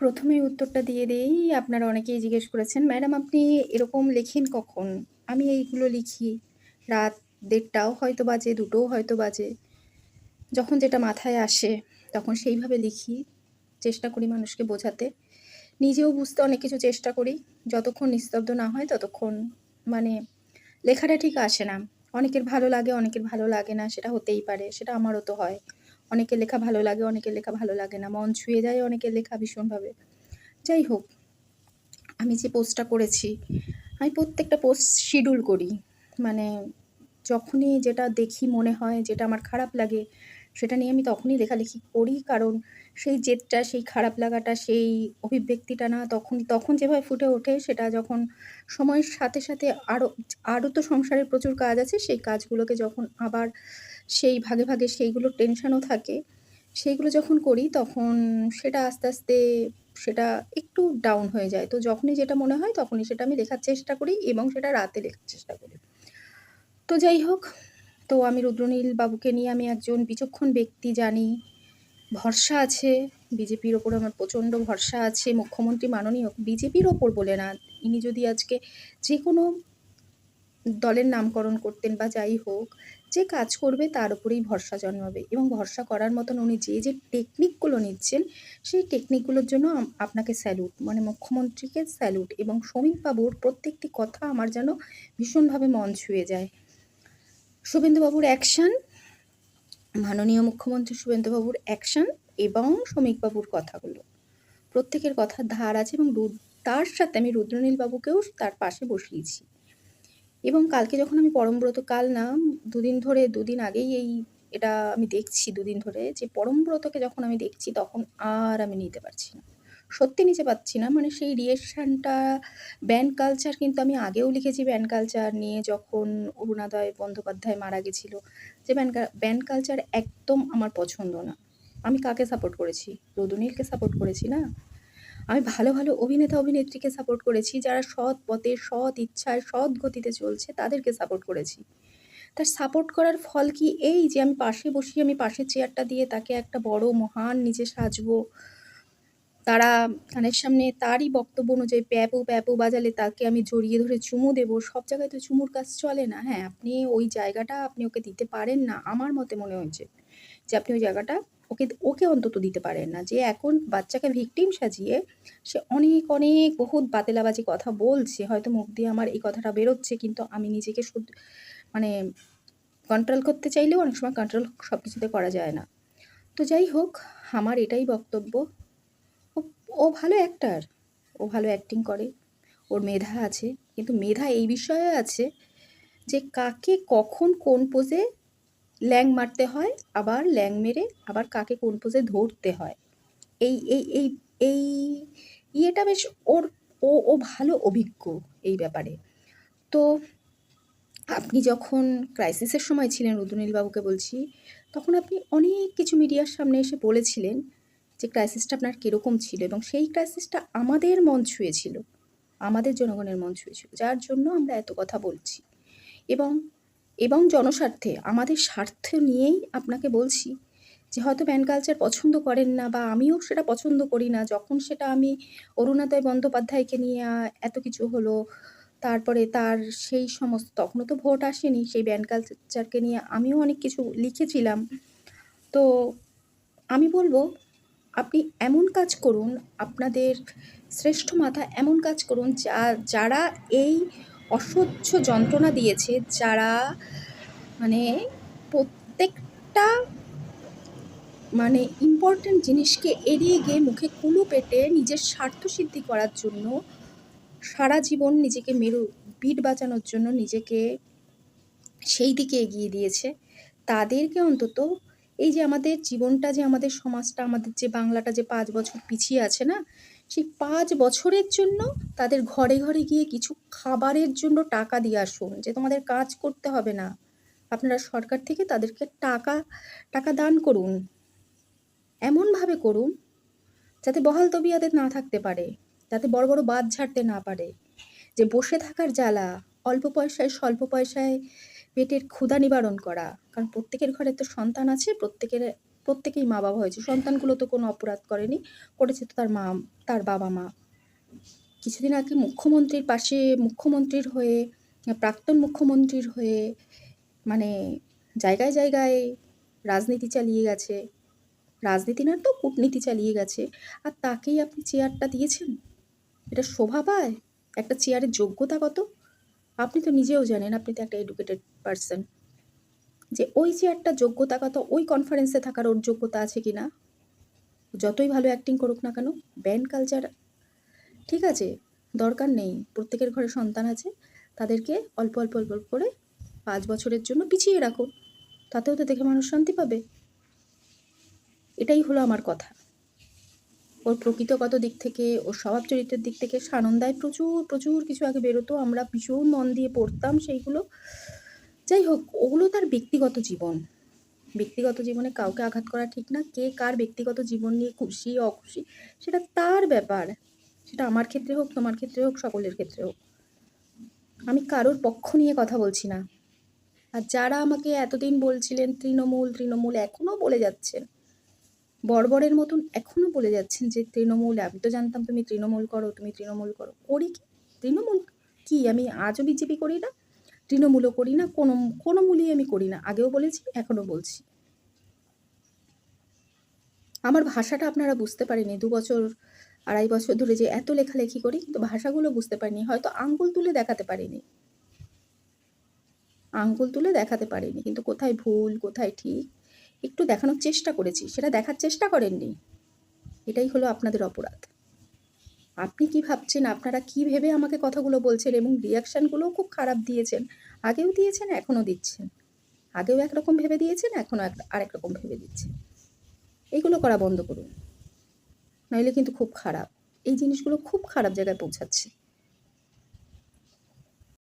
প্রথমেই উত্তরটা দিয়ে দেই। আপনারা অনেকেই জিজ্ঞেস করেছেন, "ম্যাডাম আপনি এরকম লেখেন কখন?" আমি এইগুলো লিখি রাত ১:৩০টাও হয়তো বাজে, ২টোও হয়তো বাজে। যখন যেটা মাথায় আসে তখন সেইভাবে লিখি। চেষ্টা করি মানুষকে বোঝাতে। নিজেও বুঝতে অনেক কিছু চেষ্টা করি। যতক্ষণ নিস্তব্ধ না হয় ততক্ষণ মানে লেখাটা ঠিক আসে না। অনেকের ভালো লাগে, অনেকের ভালো লাগে না। সেটা হতেই পারে। সেটা আমারও তো হয়। অনেকের লেখা ভালো লাগে, অনেকের লেখা ভালো লাগে না। মন ছুঁয়ে যায় অনেকের লেখা ভীষণভাবে। যাই হোক, আমি যে পোস্টটা করেছি, আমি প্রত্যেকটা পোস্ট শিডিউল করি। মানে যখনই যেটা দেখি মনে হয়, যেটা আমার খারাপ লাগে, সেটা নিয়ে আমি তখনই লেখালেখি করি। কারণ সেই জেদটা, সেই খারাপ লাগাটা, সেই অভিব্যক্তিটা না তখন যেভাবে ফুটে ওঠে, সেটা যখন সময়ের সাথে, সাথে আরও তো সংসারের প্রচুর কাজ আছে। সেই কাজগুলোকে যখন আবার সেই ভাগে, ভাগে সেইগুলোর টেনশনও থাকে। সেইগুলো যখন করি তখন সেটা আস্তে, আস্তে সেটা একটু ডাউন হয়ে যায়। তো যখনই যেটা মনে হয় তখনই সেটা আমি লেখার চেষ্টা করি এবং সেটা রাতে লেখার চেষ্টা করি। তো যাই হোক, তো আমি রুদ্রনীল বাবুকে নিয়ে আমি একজন বিচক্ষণ ব্যক্তি জানি। ভরসা আছে, বিজেপির ওপর আমার প্রচণ্ড ভরসা আছে। মুখ্যমন্ত্রী মাননীয় বিজেপির ওপর বলে না, ইনি যদি আজকে যেকোনো দলের নামকরণ করতেন বা যাই হোক, যে কাজ করবে তার উপরেই ভরসা জন্মাবে এবং ভরসা করার মতন উনি যে টেকনিকগুলো নিচ্ছেন, সেই টেকনিকগুলোর জন্য আপনাকে স্যালুট। মানে মুখ্যমন্ত্রীকে স্যালুট এবং শ্রমিকবাবুর প্রত্যেকটি কথা আমার যেন ভীষণভাবে মন ছুঁয়ে যায়। শুভেন্দুবাবুর অ্যাকশন, মাননীয় মুখ্যমন্ত্রী শুভেন্দুবাবুর অ্যাকশন এবং শ্রমিকবাবুর কথাগুলো। প্রত্যেকের কথার ধার আছে এবং তার সাথে আমি রুদ্রনীল বাবুকেও তার পাশে বসিয়েছি। এবং কালকে যখন আমি পরমব্রত, কাল না ২ দিন ধরে, ২ দিন আগেই এটা আমি দেখছি ২ দিন ধরে যে পরমব্রতকে যখন আমি দেখছি তখন আর আমি নিতে পারছি না। সত্যি নিতে পারছি না। মানে সেই রিঅ্যাকশনটা, ব্যান্ড কালচার কিন্তু আমি আগেও লিখেছি ব্যান্ড কালচার নিয়ে, যখন অরুণোদয় বন্দ্যোপাধ্যায় মারা গেছিল। যে ব্যান্ড কালচার একদম আমার পছন্দ না। আমি কাকে সাপোর্ট করেছি? রুদ্রনীলকে সাপোর্ট করেছি না? আমি ভালো, ভালো অভিনেতা অভিনেত্রীকে সাপোর্ট করেছি। যারা সৎ পথে, সৎ ইচ্ছায়, সৎ গতিতে চলছে তাদেরকে সাপোর্ট করেছি। তার সাপোর্ট করার ফল কি এই যে আমি পাশে বসিয়ে আমি পাশের চেয়ারটা দিয়ে তাকে একটা বড় মহান নিজে সাজবো। তারা কানের সামনে তারই বক্তব্য অনুযায়ী প্যাপু, প্যাপু বাজালে তাকে আমি জড়িয়ে ধরে চুমু দেবো। সব জায়গায় তো চুমুর কাজ চলে না। হ্যাঁ, আপনি ওই জায়গাটা আপনি ওকে দিতে পারেন না। আমার মতে মনে হয়েছে যে আপনি ওই জায়গাটা ওকে অন্তত দিতে পারেন না। যে এখন বাচ্চাকে ভিকটিম সাজিয়ে সে অনেক, অনেক বহুত বাতেলাবাজি কথা বলছে। হয়তো মুখ দিয়ে আমার এই কথাটা বেরোচ্ছে, কিন্তু আমি নিজেকে মানে কন্ট্রোল করতে চাইলেও অনেক সময় কন্ট্রোল সবকিছুতে করা যায় না। তো যাই হোক, আমার এটাই বক্তব্য। ও ও ভালো অ্যাক্টর। ও ভালো অ্যাক্টিং করে। ওর মেধা আছে। কিন্তু মেধা এই বিষয়ে আছে যে কাকে কখন কোন পোজে ল্যাং মারতে হয়, আবার ল্যাং মেরে আবার কাকে কোন পোজে ধরতে হয়। এই এই এই এই ইয়েটা বেশ ওর, ও ভালো অভিজ্ঞ এই ব্যাপারে। তো আপনি যখন ক্রাইসিসের সময় ছিলেন, রুদ্রনীল বাবুকে বলছি, তখন আপনি অনেক কিছু মিডিয়ার সামনে এসে বলেছিলেন যে ক্রাইসিসটা আপনার কীরকম ছিল এবং সেই ক্রাইসিসটা আমাদের মন ছুঁয়েছিল, আমাদের জনগণের মন ছুঁয়েছিল, যার জন্য আমরা এত কথা বলছি। এবং এবং জনস্বার্থে, আমাদের স্বার্থ নিয়েই আপনাকে বলছি যে হয়তো ব্যান্ড কালচার পছন্দ করেন না বা আমিও সেটা পছন্দ করি না। যখন সেটা আমি অরুণোদয় বন্দ্যোপাধ্যায়কে নিয়ে এত কিছু হলো, তারপরে তার সেই সমস্ত, তখনও তো ভোট আসেনি, সেই ব্যান্ড কালচারকে নিয়ে আমিও অনেক কিছু লিখেছিলাম। তো আমি বলব, আপনি এমন কাজ করুন, আপনাদের শ্রেষ্ঠ মাথা এমন কাজ করুন যারা এই অসহ্য যন্ত্রণা দিয়েছে, যারা মানে প্রত্যেকটা মানে ইম্পর্ট্যান্ট জিনিসকে এড়িয়ে গিয়ে মুখে কুলুপ এঁটে নিজের স্বার্থসিদ্ধি করার জন্য সারা জীবন নিজেকে পিঠ বাঁচানোর জন্য নিজেকে সেই দিকে এগিয়ে দিয়েছে, তাদেরকে অন্তত এই যে আমাদের জীবনটা, যে আমাদের সমাজটা, আমাদের যে বাংলাটা যে ৫ বছর পিছিয়ে আছে না, সেই ৫ বছরের জন্য তাদের ঘরে, ঘরে গিয়ে কিছু খাবারের জন্য টাকা দিয়ে আসুন। যে তোমাদের কাজ করতে হবে না। আপনারা সরকার থেকে তাদেরকে টাকা দান করুন। এমনভাবে করুন যাতে বহাল তবিয়তে না থাকতে পারে, যাতে বড়, বড় বাঁধ ঝাড়তে না পারে। যে বসে থাকার জ্বালা, অল্প পয়সায় স্বল্প পয়সায় পেটের ক্ষুধা নিবারণ করা। কারণ প্রত্যেকের ঘরে তো সন্তান আছে, প্রত্যেকের প্রত্যেকেই মা-বাবা হয়েছে। সন্তানগুলো তো কোনো অপরাধ করেনি। করেছে তো তার বাবা-মা। কিছুদিন আগে মুখ্যমন্ত্রীর পাশে মুখ্যমন্ত্রীর হয়ে, প্রাক্তন মুখ্যমন্ত্রীর হয়ে মানে জায়গায়, জায়গায় রাজনীতি চালিয়ে গেছে। রাজনীতি না তো কূটনীতি চালিয়ে গেছে। আর তাকেই আপনি চেয়ারটা দিয়েছেন? এটা শোভা পায়? একটা চেয়ারের যোগ্যতা কত? আপনি তো নিজেও জানেন, আপনি তো একটা এডুকেটেড পারসন, যে ওই চেয়ারটার যোগ্যতা কত, ওই কনফারেন্সে থাকার ওর যোগ্যতা আছে কিনা। যতই ভালো অ্যাক্টিং করুক না কেন, ব্যান্ড কালচার ঠিক আছে, দরকার নেই। প্রত্যেকের ঘরে সন্তান আছে, তাদেরকে অল্প অল্প অল্প অল্প করে 5 বছরের জন্য পিছিয়ে রাখুন, তাতেও তো দেখে মানুষ শান্তি পাবে। এটাই হলো আমার কথা। ওর প্রকৃতিগত দিক থেকে, ওর স্বভাব চরিত্রের দিক থেকে সানন্দায় প্রচুর প্রচুর কিছু আগে বেরোতো, আমরা ভীষণ মন দিয়ে পড়তাম সেইগুলো। যাই হোক, ওগুলো তার ব্যক্তিগত জীবন। ব্যক্তিগত জীবনে কাউকে আঘাত করা ঠিক না। কে কার ব্যক্তিগত জীবন নিয়ে খুশি অখুশি সেটা তার ব্যাপার। সেটা আমার ক্ষেত্রে হোক, তোমার ক্ষেত্রে হোক, সকলের ক্ষেত্রে হোক। আমি কারোর পক্ষ নিয়ে কথা বলছি না। আর যারা আমাকে এতদিন বলছিলেন তৃণমূল তৃণমূল, এখনও বলে যাচ্ছেন, বর্বরের মতন এখনও বলে যাচ্ছেন যে তৃণমূল, আমি তো জানতাম তুমি তৃণমূল করো, তুমি তৃণমূল করো। করি কি? তৃণমূল কি? আমি আজও বিজেপি করি না, তৃণমূলও করি না, কোনো মূলই আমি করি না। আগেও বলেছি, এখনও বলছি। আমার ভাষাটা আপনারা বুঝতে পারেনি। 2 বছর 2.5 বছর ধরে যে এত লেখালেখি করি, কিন্তু ভাষাগুলো বুঝতে পারিনি। হয়তো আঙ্গুল তুলে দেখাতে পারিনি। আঙ্গুল তুলে দেখাতে পারিনি। কিন্তু কোথায় ভুল, কোথায় ঠিক একটু দেখানোর চেষ্টা করেছি। সেটা দেখার চেষ্টা করেননি। এটাই হলো আপনাদের অপরাধ। আপনি কি ভাবছেন, আপনারা কি ভেবে আমাকে কথাগুলো বলছেন, এবং রিঅ্যাকশানগুলোও খুব খারাপ দিয়েছেন। আগেও দিয়েছেন, এখনও দিচ্ছেন। আগেও একরকম ভেবে দিয়েছেন, এখনও আরেক রকম ভেবে দিচ্ছেন। এইগুলো করা বন্ধ করুন, নইলে কিন্তু খুব খারাপ। এই জিনিসগুলো খুব খারাপ জায়গায় পৌঁছাচ্ছে।